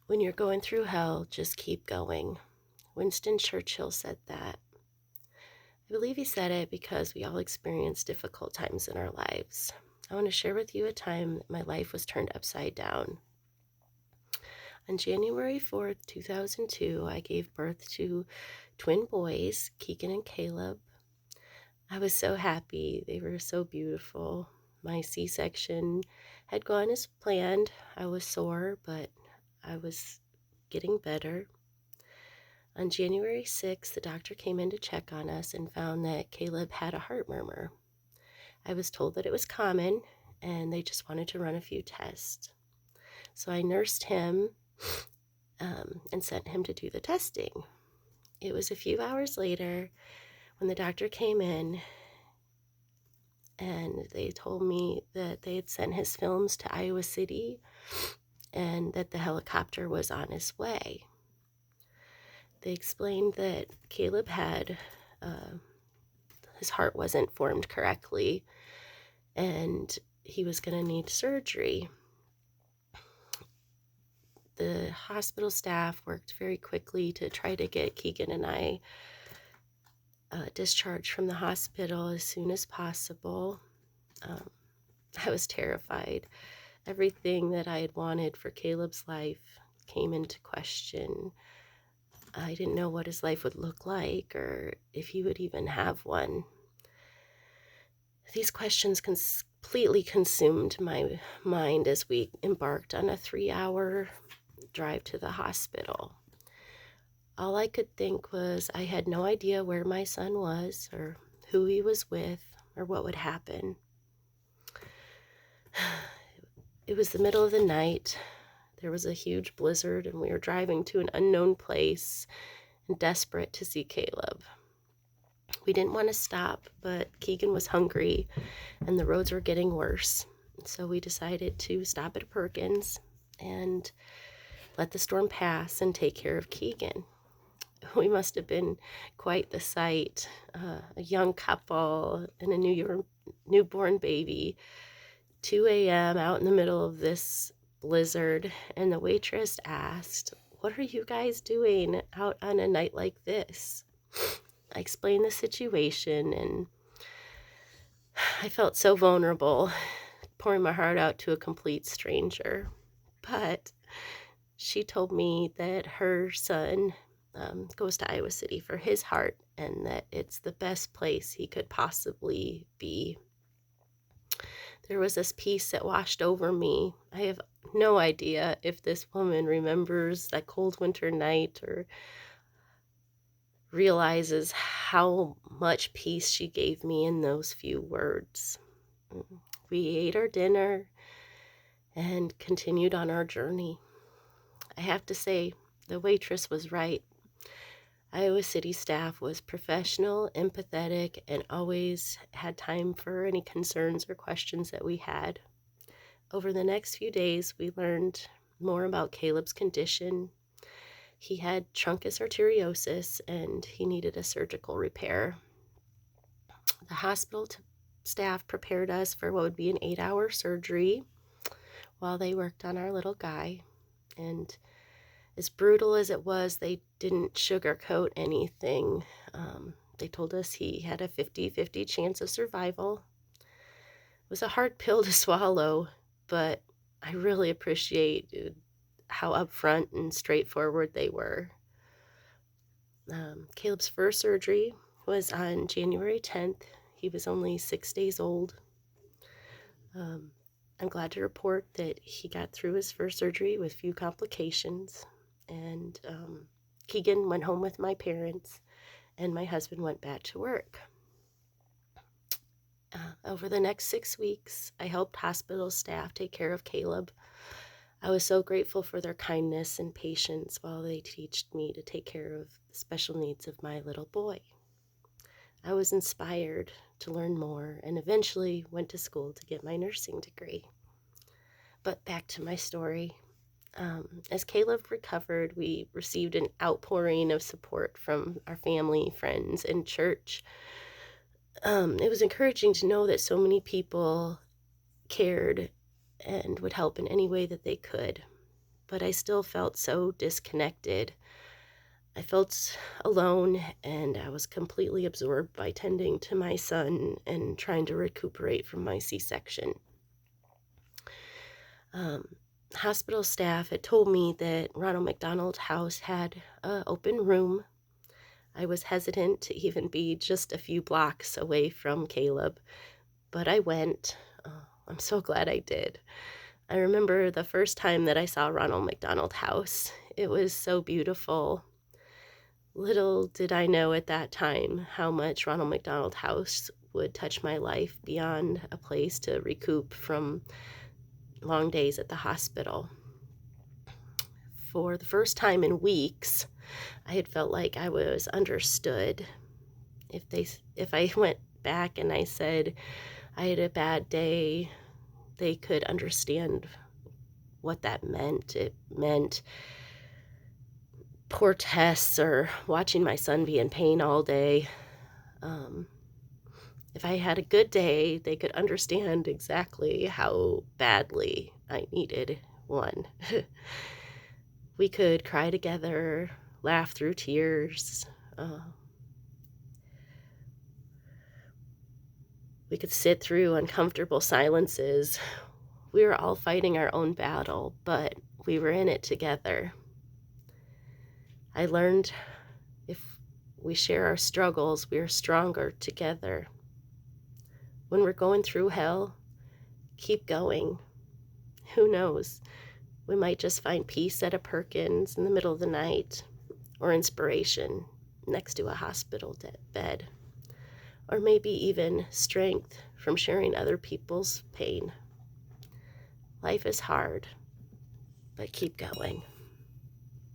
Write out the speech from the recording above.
When you're going through hell, just keep going. Winston Churchill said that. I believe he said it because we all experience difficult times in our lives. I want to share with you a time that my life was turned upside down. On January 4th, 2002, I gave birth to twin boys, Keegan and Caleb. I was so happy. They were so beautiful. My C-section had gone as planned. I was sore, but I was getting better. On January 6th, the doctor came in to check on us and found that Caleb had a heart murmur. I was told that it was common and they just wanted to run a few tests. So I nursed him and sent him to do the testing. It was a few hours later when the doctor came in and they told me that they had sent his films to Iowa City and that the helicopter was on its way. They explained that Caleb had, his heart wasn't formed correctly and he was going to need surgery. The hospital staff worked very quickly to try to get Keegan and I discharged from the hospital as soon as possible. I was terrified. Everything that I had wanted for Caleb's life came into question. I didn't know what his life would look like or if he would even have one. These questions completely consumed my mind as we embarked on a 3-hour drive to the hospital. All I could think was I had no idea where my son was or who he was with or what would happen. It was the middle of the night. There was a huge blizzard and we were driving to an unknown place and desperate to see Caleb. We didn't want to stop, but Keegan was hungry and the roads were getting worse. So we decided to stop at Perkins and let the storm pass and take care of Keegan. We must have been quite the sight, a young couple and a newborn baby, 2 a.m. out in the middle of this blizzard, and the waitress asked, "What are you guys doing out on a night like this?" I explained the situation, and I felt so vulnerable, pouring my heart out to a complete stranger. But she told me that her son goes to Iowa City for his heart and that it's the best place he could possibly be. There was this peace that washed over me. I have no idea if this woman remembers that cold winter night or realizes how much peace she gave me in those few words. We ate our dinner and continued on our journey. I have to say, the waitress was right. Iowa City staff was professional, empathetic, and always had time for any concerns or questions that we had. Over the next few days, we learned more about Caleb's condition. He had truncus arteriosus and he needed a surgical repair. The hospital staff prepared us for what would be an 8-hour surgery while they worked on our little guy. And as brutal as it was, they didn't sugarcoat anything. They told us he had a 50-50 chance of survival. It was a hard pill to swallow, but I really appreciate how upfront and straightforward they were. Caleb's first surgery was on January 10th. He was only 6 days old. I'm glad to report that he got through his first surgery with few complications. And Keegan went home with my parents, and my husband went back to work. Over the next 6 weeks, I helped hospital staff take care of Caleb. I was so grateful for their kindness and patience while they taught me to take care of the special needs of my little boy. I was inspired to learn more and eventually went to school to get my nursing degree. But back to my story. As Caleb recovered, we received an outpouring of support from our family, friends, and church. It was encouraging to know that so many people cared and would help in any way that they could. but I still felt so disconnected. I felt alone, and I was completely absorbed by tending to my son and trying to recuperate from my C-section. Um, Hospital staff had told me that Ronald McDonald House had an open room. I was hesitant to even be just a few blocks away from Caleb, but I went. I'm so glad I did. I remember the first time that I saw Ronald McDonald House. It was so beautiful. Little did I know at that time how much Ronald McDonald House would touch my life beyond a place to recoup from long days at the hospital. For the first time in weeks, I had felt like I was understood. If I went back and I said I had a bad day, they could understand what that meant. It meant poor tests or watching my son be in pain all day. Um, if I had a good day, they could understand exactly how badly I needed one. We could cry together, laugh through tears. Uh, we could sit through uncomfortable silences. We were all fighting our own battle, but we were in it together. I learned if we share our struggles, we are stronger together. When we're going through hell, keep going. Who knows? We might just find peace at a Perkins in the middle of the night, or inspiration next to a hospital bed, or maybe even strength from sharing other people's pain. Life is hard, but keep going.